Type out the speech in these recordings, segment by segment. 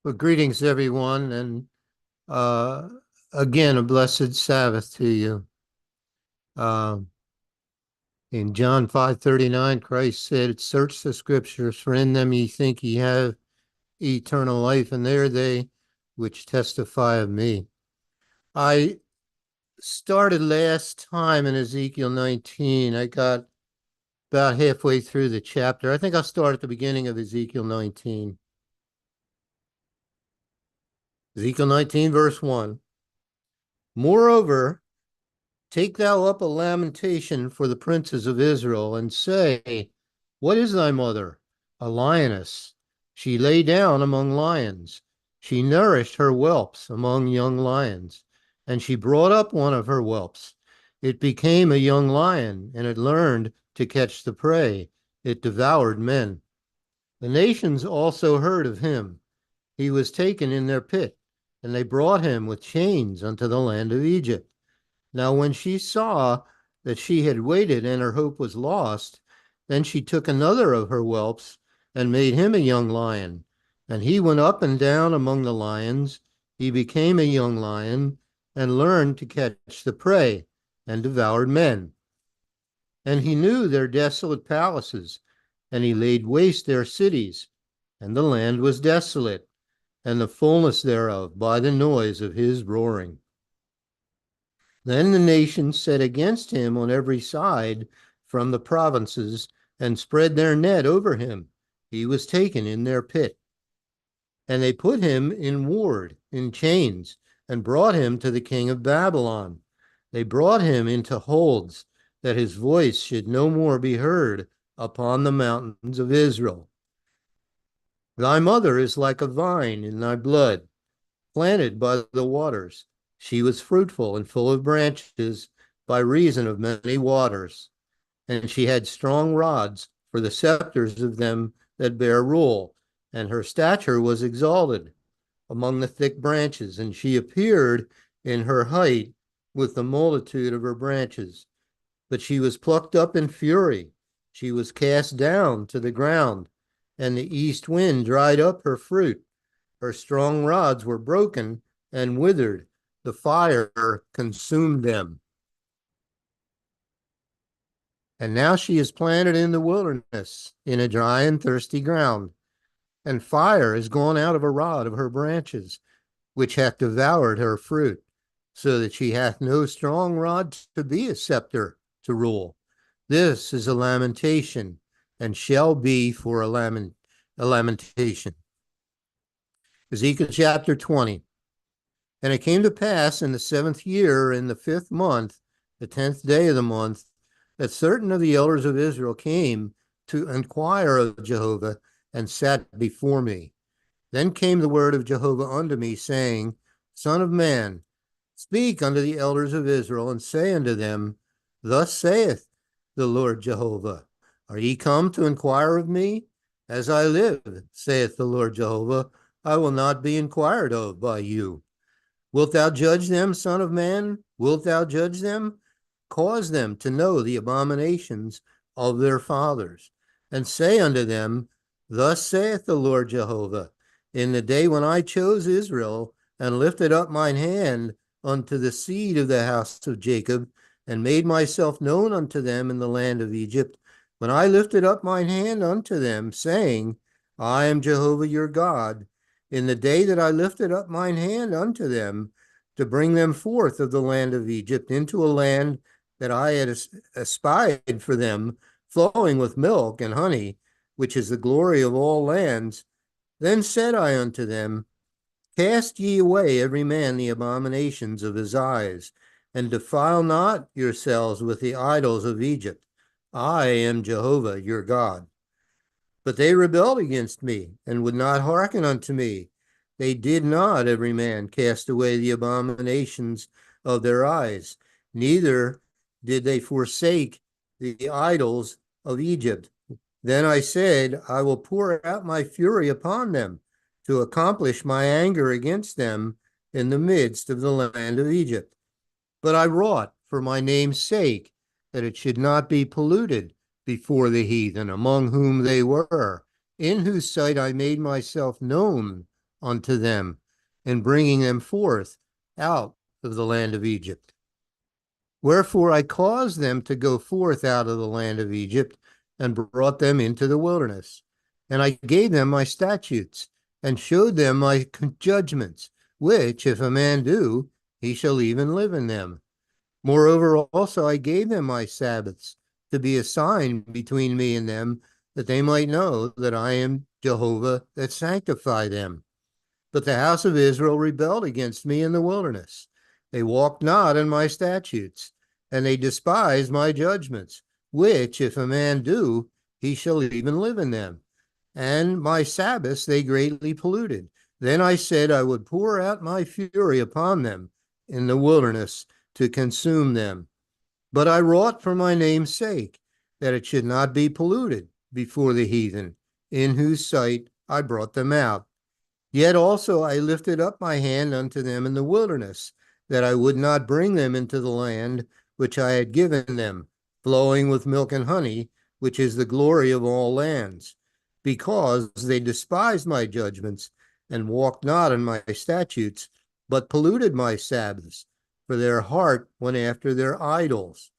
Well, greetings, everyone, and uh, again, a blessed Sabbath to you. Um, in John 5:39, Christ said, "Search the scriptures, for in them ye think ye have eternal life, and they are they which testify of me." I started last time in Ezekiel 19. I got about halfway through the chapter. I think I'll start at the beginning of Ezekiel 19. Ezekiel 19, verse 1. Moreover, take thou up a lamentation for the princes of Israel, and say, What is thy mother? A lioness. She lay down among lions. She nourished her whelps among young lions, and she brought up one of her whelps. It became a young lion, and it learned to catch the prey. It devoured men. The nations also heard of him. He was taken in their pit, and they brought him with chains unto the land of Egypt. Now, when she saw that she had waited and her hope was lost, then she took another of her whelps and made him a young lion. And he went up and down among the lions. He became a young lion and learned to catch the prey and devoured men. And he knew their desolate palaces, and he laid waste their cities, and the land was desolate, and the fullness thereof by the noise of his roaring. Then the nations set against him on every side from the provinces and spread their net over him. He was taken in their pit. And they put him in ward, in chains, and brought him to the king of Babylon. They brought him into holds, that his voice should no more be heard upon the mountains of Israel. Thy mother is like a vine in thy blood, planted by the waters. She was fruitful and full of branches by reason of many waters. And she had strong rods for the scepters of them that bear rule. And her stature was exalted among the thick branches. And she appeared in her height with the multitude of her branches. But she was plucked up in fury. She was cast down to the ground, and the east wind dried up her fruit. Her strong rods were broken and withered. The fire consumed them. And now she is planted in the wilderness, in a dry and thirsty ground. And fire is gone out of a rod of her branches, which hath devoured her fruit, so that she hath no strong rod to be a scepter to rule. This is a lamentation, and shall be for a lamentation. Ezekiel chapter 20. And it came to pass in the 7th year, in the 5th month, the 10th day of the month, that certain of the elders of Israel came to inquire of Jehovah and sat before me. Then came the word of Jehovah unto me, saying, Son of man, speak unto the elders of Israel, and say unto them, Thus saith the Lord Jehovah, Are ye come to inquire of me? As I live, saith the Lord Jehovah, I will not be inquired of by you. Wilt thou judge them, son of man? Wilt thou judge them? Cause them to know the abominations of their fathers, and say unto them, Thus saith the Lord Jehovah, In the day when I chose Israel, and lifted up mine hand unto the seed of the house of Jacob, and made myself known unto them in the land of Egypt, when I lifted up mine hand unto them, saying, I am Jehovah your God, in the day that I lifted up mine hand unto them, to bring them forth of the land of Egypt into a land that I had espied for them, flowing with milk and honey, which is the glory of all lands. Then said I unto them, Cast ye away every man the abominations of his eyes, and defile not yourselves with the idols of Egypt. I am Jehovah your God. But they rebelled against me, and would not hearken unto me. They did not every man cast away the abominations of their eyes, neither did they forsake the idols of Egypt. Then I said, I will pour out my fury upon them, to accomplish my anger against them in the midst of the land of Egypt. But I wrought for my name's sake, that it should not be polluted before the heathen among whom they were, in whose sight I made myself known unto them in bringing them forth out of the land of Egypt. Wherefore I caused them to go forth out of the land of Egypt and brought them into the wilderness. And I gave them my statutes and showed them my judgments, which if a man do, he shall even live in them. Moreover, also I gave them my Sabbaths to be a sign between me and them, that they might know that I am Jehovah that sanctify them. But the house of Israel rebelled against me in the wilderness. They walked not in my statutes, and they despised my judgments, which if a man do, he shall even live in them. And my Sabbaths they greatly polluted. Then I said I would pour out my fury upon them in the wilderness to consume them. But I wrought for my name's sake, that it should not be polluted before the heathen, in whose sight I brought them out. Yet also I lifted up my hand unto them in the wilderness, that I would not bring them into the land which I had given them, flowing with milk and honey, which is the glory of all lands, because they despised my judgments and walked not in my statutes, but polluted my Sabbaths, for their heart went after their idols.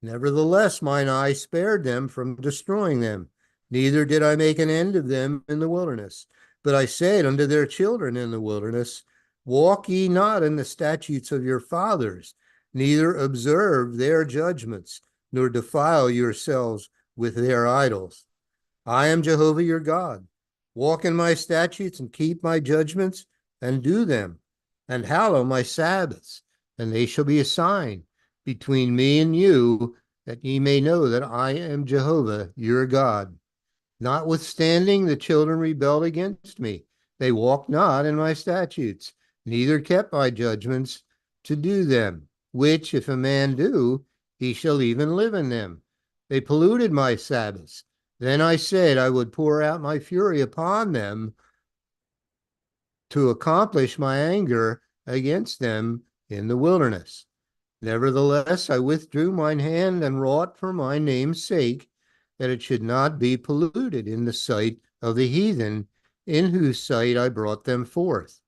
Nevertheless, mine eye spared them from destroying them, neither did I make an end of them in the wilderness. But I said unto their children in the wilderness, walk ye not in the statutes of your fathers, neither observe their judgments, nor defile yourselves with their idols. I am Jehovah your God. Walk in my statutes and keep my judgments and do them, and hallow my Sabbaths, and they shall be a sign between me and you, that ye may know that I am Jehovah your God. Notwithstanding, the children rebelled against me. They walked not in my statutes, neither kept my judgments to do them, which if a man do, he shall even live in them. They polluted my Sabbaths. Then I said I would pour out my fury upon them to accomplish my anger against them in the wilderness. Nevertheless, I withdrew mine hand and wrought for my name's sake, that it should not be polluted in the sight of the heathen, in whose sight I brought them forth.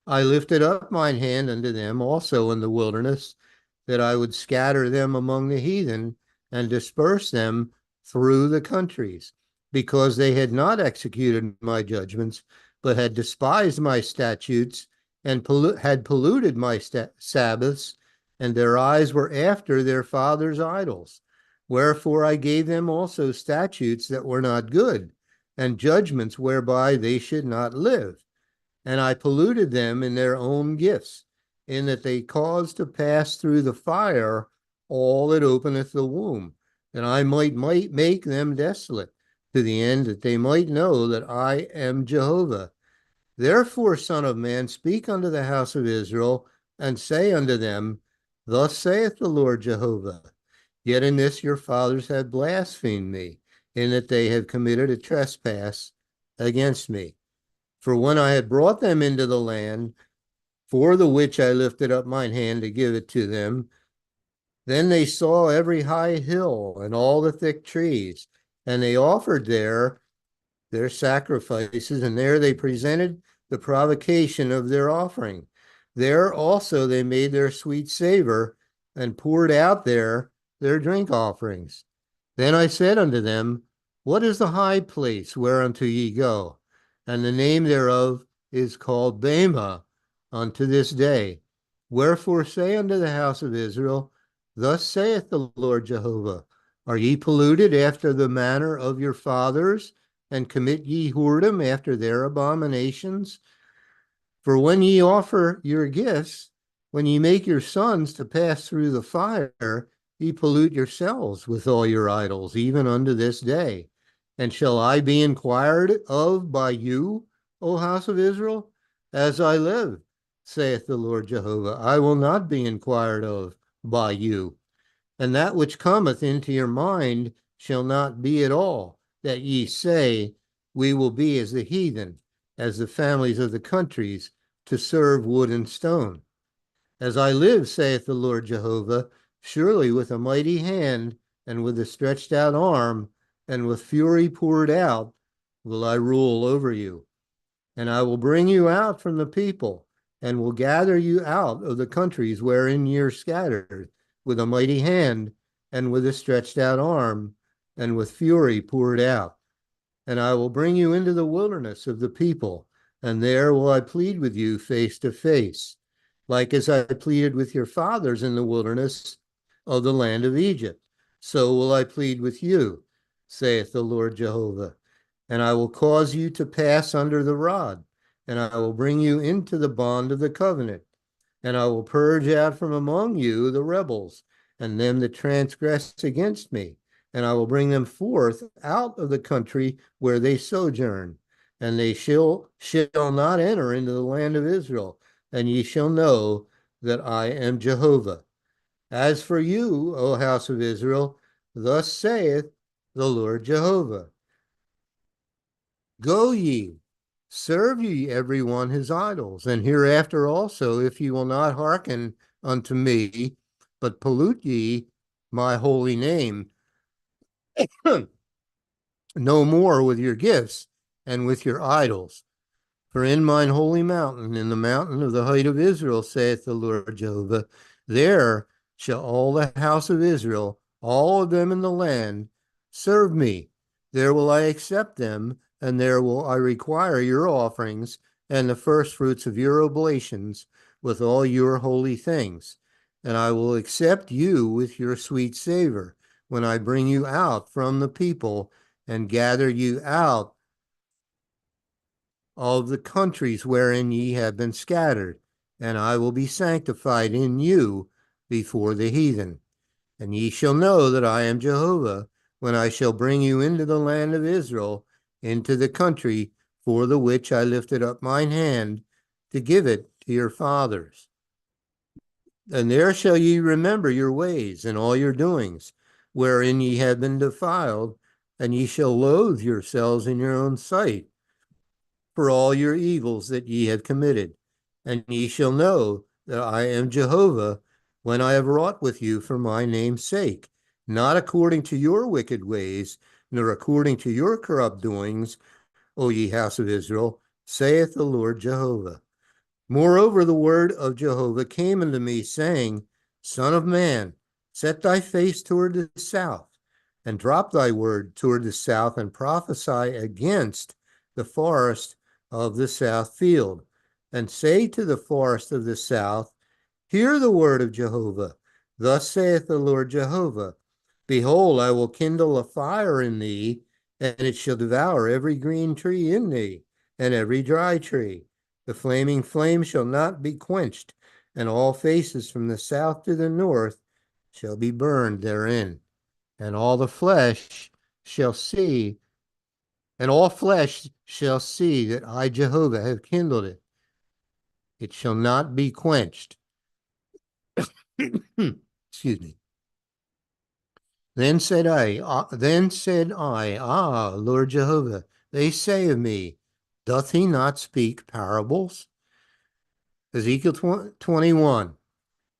I lifted up mine hand unto them also in the wilderness, that I would scatter them among the heathen and disperse them through the countries, because they had not executed my judgments, but had despised my statutes and had polluted my Sabbaths, and their eyes were after their fathers' idols. Wherefore I gave them also statutes that were not good, and judgments whereby they should not live. And I polluted them in their own gifts, in that they caused to pass through the fire all that openeth the womb, that I might make them desolate, to the end that they might know that I am Jehovah. Therefore, Son of Man, speak unto the house of Israel, and say unto them, thus saith the Lord Jehovah, yet in this your fathers have blasphemed me, in that they have committed a trespass against me. For when I had brought them into the land, for the which I lifted up mine hand to give it to them, then they saw every high hill and all the thick trees, and they offered there their sacrifices, and there they presented the provocation of their offering. There also they made their sweet savor, and poured out there their drink offerings. Then I said unto them, what is the high place whereunto ye go? And the name thereof is called Bema unto this day. Wherefore say unto the house of Israel, thus saith the Lord Jehovah, are ye polluted after the manner of your fathers, and commit ye whoredom after their abominations? For when ye offer your gifts, when ye make your sons to pass through the fire, ye pollute yourselves with all your idols, even unto this day. And shall I be inquired of by you, O house of Israel? As I live, saith the Lord Jehovah, I will not be inquired of by you. And that which cometh into your mind shall not be at all, that ye say, we will be as the heathen, as the families of the countries, to serve wood and stone. As I live, saith the Lord Jehovah, surely with a mighty hand, and with a stretched out arm, and with fury poured out, will I rule over you. And I will bring you out from the people, and will gather you out of the countries wherein ye are scattered, with a mighty hand, and with a stretched out arm, and with fury poured out. And I will bring you into the wilderness of the people, and there will I plead with you face to face, like as I pleaded with your fathers in the wilderness of the land of Egypt. So will I plead with you, saith the Lord Jehovah. And I will cause you to pass under the rod, and I will bring you into the bond of the covenant. And I will purge out from among you the rebels, and them that transgress against me, and I will bring them forth out of the country where they sojourn, and they shall not enter into the land of Israel, and ye shall know that I am Jehovah. As for you, O house of Israel, thus saith the Lord Jehovah: Go ye, serve ye every one his idols, and hereafter also, if ye will not hearken unto me, but pollute ye my holy name no more with your gifts and with your idols. For in mine holy mountain, in the mountain of the height of Israel, saith the Lord Jehovah, there shall all the house of Israel, all of them in the land, serve me. There will I accept them, and there will I require your offerings and the first fruits of your oblations with all your holy things. And I will accept you with your sweet savor when I bring you out from the people and gather you out of the countries wherein ye have been scattered, and I will be sanctified in you before the heathen. And ye shall know that I am Jehovah, when I shall bring you into the land of Israel, into the country for the which I lifted up mine hand to give it to your fathers. And there shall ye remember your ways and all your doings, wherein ye have been defiled, and ye shall loathe yourselves in your own sight for all your evils that ye have committed. And ye shall know that I am Jehovah, when I have wrought with you for my name's sake, not according to your wicked ways, nor according to your corrupt doings, O ye house of Israel, saith the Lord Jehovah. Moreover, the word of Jehovah came unto me, saying, Son of man, set thy face toward the south, and drop thy word toward the south, and prophesy against the forest of the south field, and say to the forest of the south, Hear the word of Jehovah. Thus saith the Lord Jehovah, Behold, I will kindle a fire in thee, and it shall devour every green tree in thee, and every dry tree. The flaming flame shall not be quenched, and all faces from the south to the north shall be burned therein. And all the flesh shall see, and all flesh shall see that I, Jehovah, have kindled it. It shall not be quenched. Excuse me. Then said I, Lord Jehovah, they say of me, doth he not speak parables? Ezekiel 21.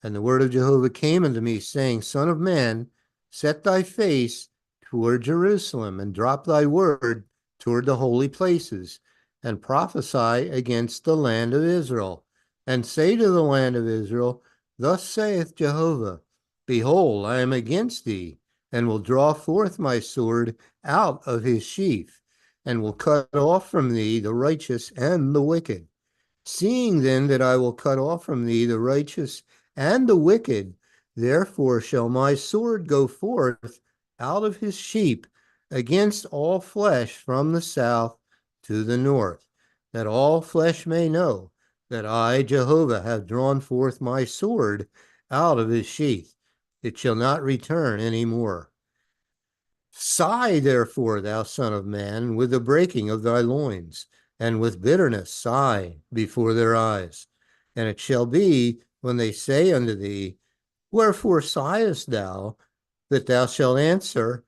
And the word of Jehovah came unto me, saying, Son of man, set thy face toward Jerusalem, and drop thy word toward the holy places, and prophesy against the land of Israel, and say to the land of Israel, Thus saith Jehovah, Behold, I am against thee, and will draw forth my sword out of his sheath, and will cut off from thee the righteous and the wicked. Seeing then that I will cut off from thee the righteous and the wicked, therefore shall my sword go forth out of his sheep against all flesh from the south to the north, that all flesh may know that I, Jehovah, have drawn forth my sword out of his sheath. It shall not return any more. Sigh, therefore, thou son of man, with the breaking of thy loins, and with bitterness sigh before their eyes. And it shall be, when they say unto thee, Wherefore sighest thou? That thou shalt answer,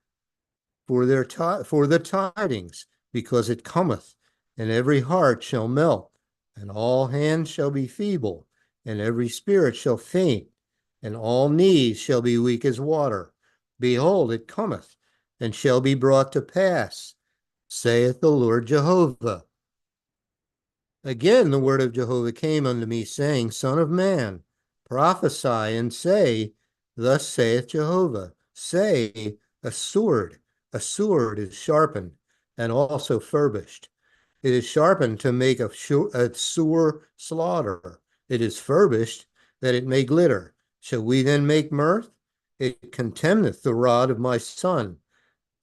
for the tidings, because it cometh, and every heart shall melt, and all hands shall be feeble, and every spirit shall faint, and all knees shall be weak as water. Behold, it cometh, and shall be brought to pass, saith the Lord Jehovah. Again, the word of Jehovah came unto me, saying, Son of man, prophesy and say, Thus saith Jehovah, say, a sword is sharpened and also furbished. It is sharpened to make a sure slaughter. It is furbished that it may glitter. Shall we then make mirth? It contemneth the rod of my son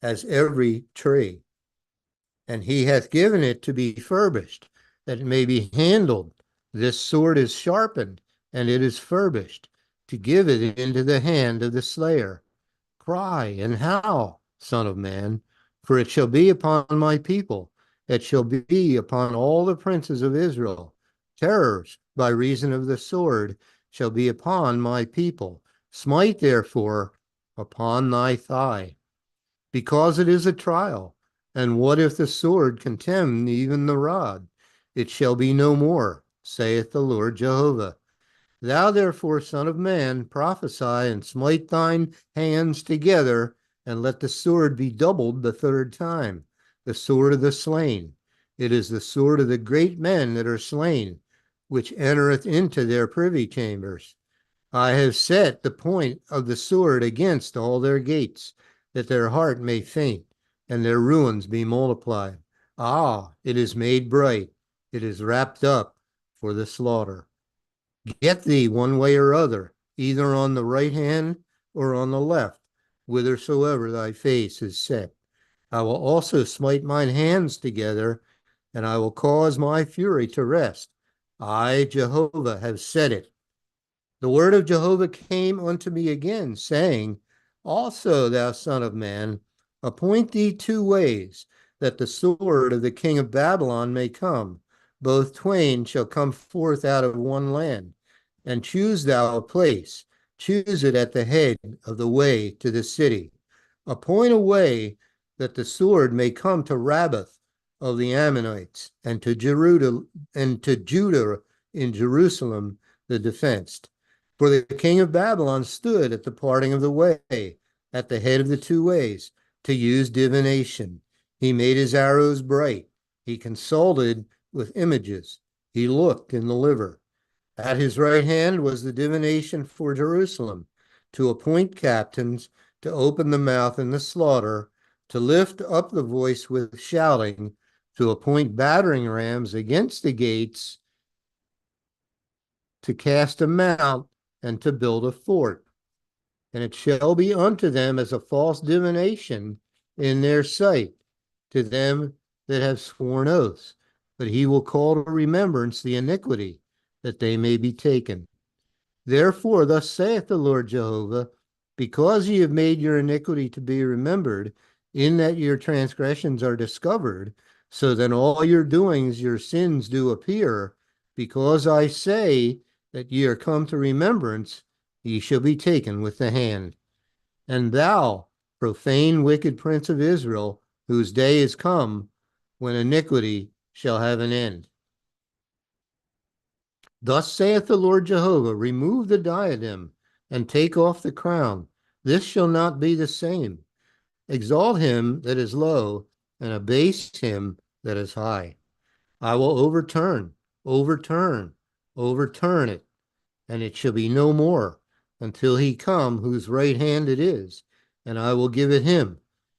as every tree. And he hath given it to be furbished, that it may be handled. This sword is sharpened, and it is furbished, to give it into the hand of the slayer. Cry and howl, Son of man, for it shall be upon my people, it shall be upon all the princes of Israel. Terrors by reason of the sword shall be upon my people. Smite therefore upon thy thigh, because it is a trial. And what if the sword contemn even the rod? It shall be no more, saith the Lord Jehovah. Thou therefore, son of man, prophesy and smite thine hands together, and let the sword be doubled the third time, the sword of the slain. It is the sword of the great men that are slain, which entereth into their privy chambers. I have set the point of the sword against all their gates, that their heart may faint, and their ruins be multiplied. Ah, it is made bright, it is wrapped up for the slaughter. Get thee one way or other, either on the right hand or on the left, whithersoever thy face is set. I will also smite mine hands together, and I will cause my fury to rest. I, Jehovah, have said it. The word of Jehovah came unto me again, saying, Also, thou son of man, appoint thee 2 ways, that the sword of the king of Babylon may come. Both twain shall come forth out of one land. And choose thou a place. Choose it at the head of the way to the city. Appoint a way that the sword may come to Rabbath of the Ammonites, and to Judah in Jerusalem the defenced. For the king of Babylon stood at the parting of the way, at the head of the 2 ways, to use divination. He made his arrows bright. He consulted with images. He looked in the liver. At his right hand was the divination for Jerusalem, to appoint captains, to open the mouth in the slaughter, to lift up the voice with shouting, to appoint battering rams against the gates, to cast a mount, and to build a fort. And it shall be unto them as a false divination in their sight, to them that have sworn oaths. But he will call to remembrance the iniquity, that they may be taken. Therefore, thus saith the Lord Jehovah, because ye have made your iniquity to be remembered, in that your transgressions are discovered, so that all your doings, your sins do appear, because I say that ye are come to remembrance, ye shall be taken with the hand. And thou, profane, wicked prince of Israel, whose day is come, when iniquity shall have an end. Thus saith the Lord Jehovah, remove the diadem, and take off the crown. This shall not be the same. Exalt him that is low, and abase him that is high. I will overturn, overturn, overturn it, and it shall be no more, until he come whose right hand it is, and I will give it him.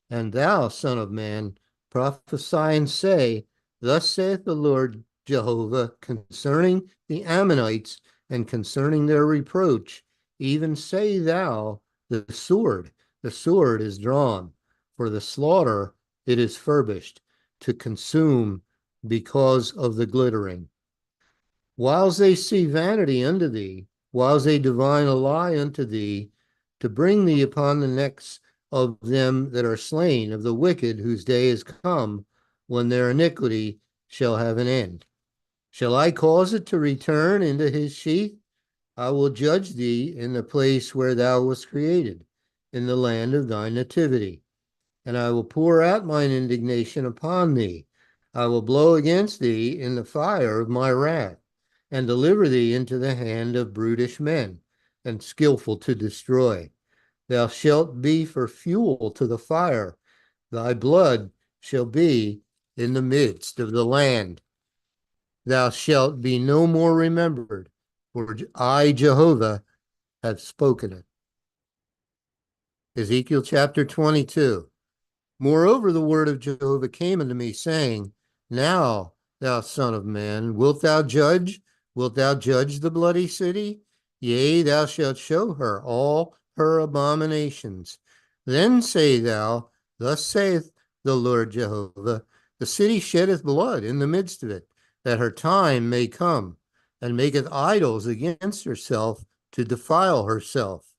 And thou, son of man, prophesy and say, Thus saith the Lord Jehovah concerning the Ammonites and concerning their reproach, even say thou, the sword is drawn, for the slaughter it is furbished, to consume because of the glittering. Whiles they see vanity unto thee, whiles they divine a lie unto thee, to bring thee upon the necks of them that are slain, of the wicked whose day is come, when their iniquity shall have an end. Shall I cause it to return into his sheath? I will judge thee in the place where thou wast created, in the land of thy nativity. And I will pour out mine indignation upon thee. I will blow against thee in the fire of my wrath, and deliver thee into the hand of brutish men, and skillful to destroy. Thou shalt be for fuel to the fire. Thy blood shall be in the midst of the land. thou shalt be no more remembered, for I, Jehovah, have spoken it. Ezekiel chapter 22. Moreover, the word of Jehovah came unto me, saying, Now, thou son of man, wilt thou judge? Wilt thou judge the bloody city? Yea, thou shalt show her all her abominations. Then say thou, Thus saith the Lord Jehovah, the city sheddeth blood in the midst of it, that her time may come, and maketh idols against herself to defile herself.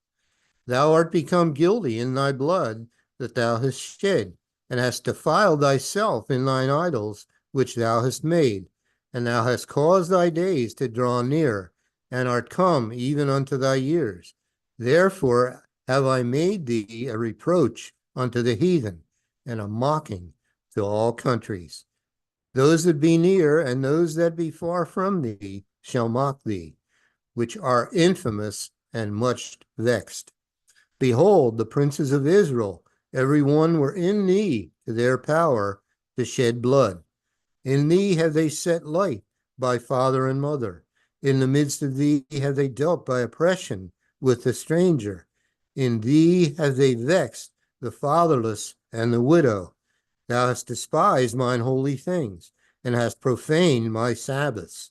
Thou art become guilty in thy blood that thou hast shed, and hast defiled thyself in thine idols which thou hast made, and thou hast caused thy days to draw near, and art come even unto thy years. Therefore have I made thee a reproach unto the heathen, and a mocking to all countries. Those that be near and those that be far from thee shall mock thee, which are infamous and much vexed. Behold, the princes of Israel, every one were in thee to their power to shed blood. In thee have they set light by father and mother. In the midst of thee have they dealt by oppression with the stranger. In thee have they vexed the fatherless and the widow. Thou hast despised mine holy things, and hast profaned my Sabbaths.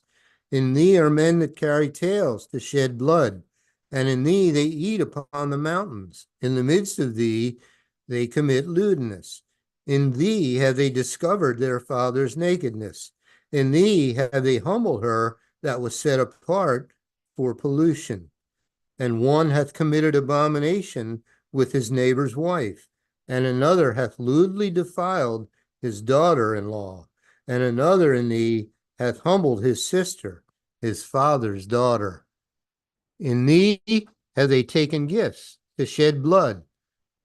In thee are men that carry tales to shed blood, and in thee they eat upon the mountains. In the midst of thee they commit lewdness. In thee have they discovered their father's nakedness. In thee have they humbled her that was set apart for pollution. And one hath committed abomination with his neighbor's wife, and another hath lewdly defiled his daughter-in-law, and another in thee hath humbled his sister, his father's daughter. In thee have they taken gifts to shed blood.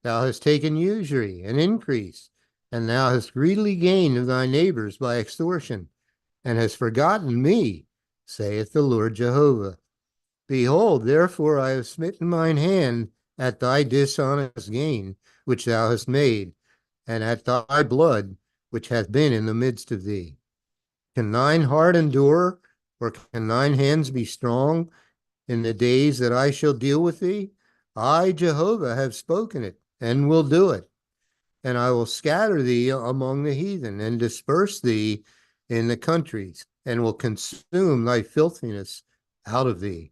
Thou hast taken usury and increase, and thou hast greedily gained of thy neighbors by extortion, and hast forgotten me, saith the Lord Jehovah. Behold, therefore I have smitten mine hand at thy dishonest gain, which thou hast made, and at thy blood, which hath been in the midst of thee. Can thine heart endure, or can thine hands be strong in the days that I shall deal with thee? I, Jehovah, have spoken it, and will do it. And I will scatter thee among the heathen, and disperse thee in the countries, and will consume thy filthiness out of thee.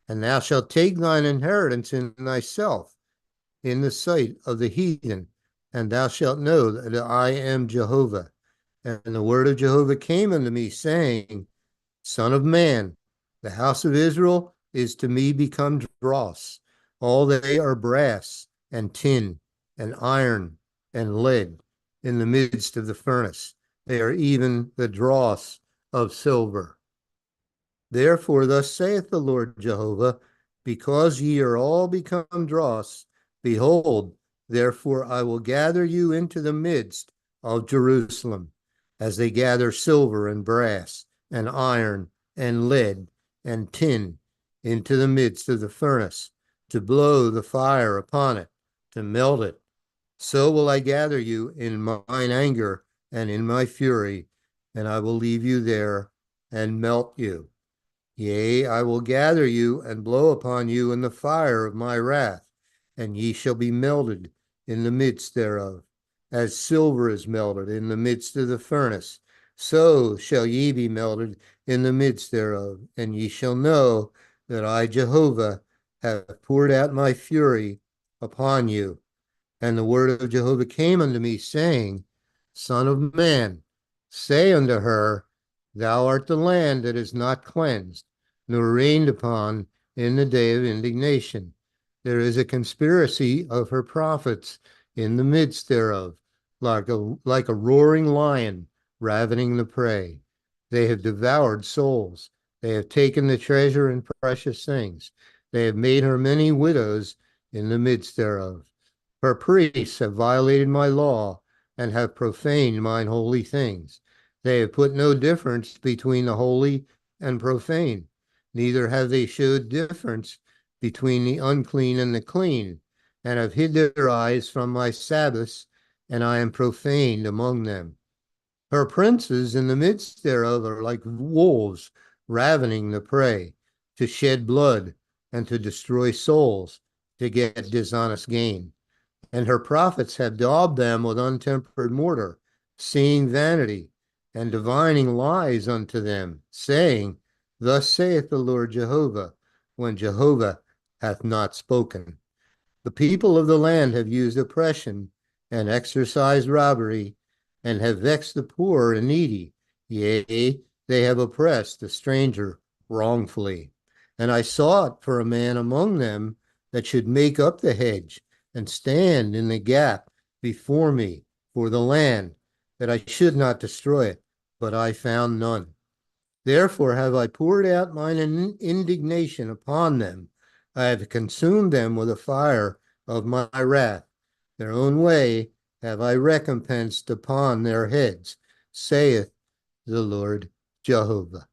And thou shalt take thine inheritance in thyself in the sight of the heathen, and thou shalt know that I am Jehovah. And the word of Jehovah came unto me, saying, Son of man, the house of Israel is to me become dross. All they are brass and tin and iron and lead in the midst of the furnace. They are even the dross of silver. Therefore, thus saith the Lord Jehovah, because ye are all become dross, behold, therefore I will gather you into the midst of Jerusalem, as they gather silver and brass and iron and lead and tin into the midst of the furnace, to blow the fire upon it, to melt it. So will I gather you in mine anger and in my fury, and I will leave you there and melt you. Yea, I will gather you and blow upon you in the fire of my wrath, and ye shall be melted in the midst thereof. As silver is melted in the midst of the furnace, so shall ye be melted in the midst thereof, and ye shall know that I, Jehovah, have poured out my fury upon you. And the word of Jehovah came unto me, saying, Son of man, say unto her, Thou art the land that is not cleansed, nor rained upon in the day of indignation. There is a conspiracy of her prophets in the midst thereof, like a roaring lion ravening the prey. They have devoured souls. They have taken the treasure and precious things. They have made her many widows in the midst thereof. Her priests have violated my law and have profaned mine holy things. They have put no difference between the holy and profane, neither have they showed difference between the unclean and the clean, and have hid their eyes from my Sabbaths, and I am profaned among them. Her princes in the midst thereof are like wolves ravening the prey, to shed blood and to destroy souls, to get dishonest gain. And her prophets have daubed them with untempered mortar, seeing vanity, and divining lies unto them, saying, Thus saith the Lord Jehovah, when Jehovah hath not spoken. The people of the land have used oppression and exercised robbery, and have vexed the poor and needy. Yea, they have oppressed the stranger wrongfully. And I sought for a man among them that should make up the hedge and stand in the gap before me for the land, that I should not destroy it, but I found none. Therefore have I poured out mine indignation upon them. I have consumed them with a fire of my wrath. Their own way have I recompensed upon their heads, saith the Lord Jehovah.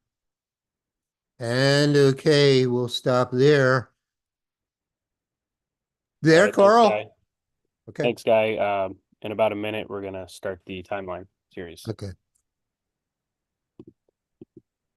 And okay, we'll stop there. All There, right, thanks, Carl? Guy. Okay. Thanks, Guy. In about a minute, we're gonna start the timeline series. Okay.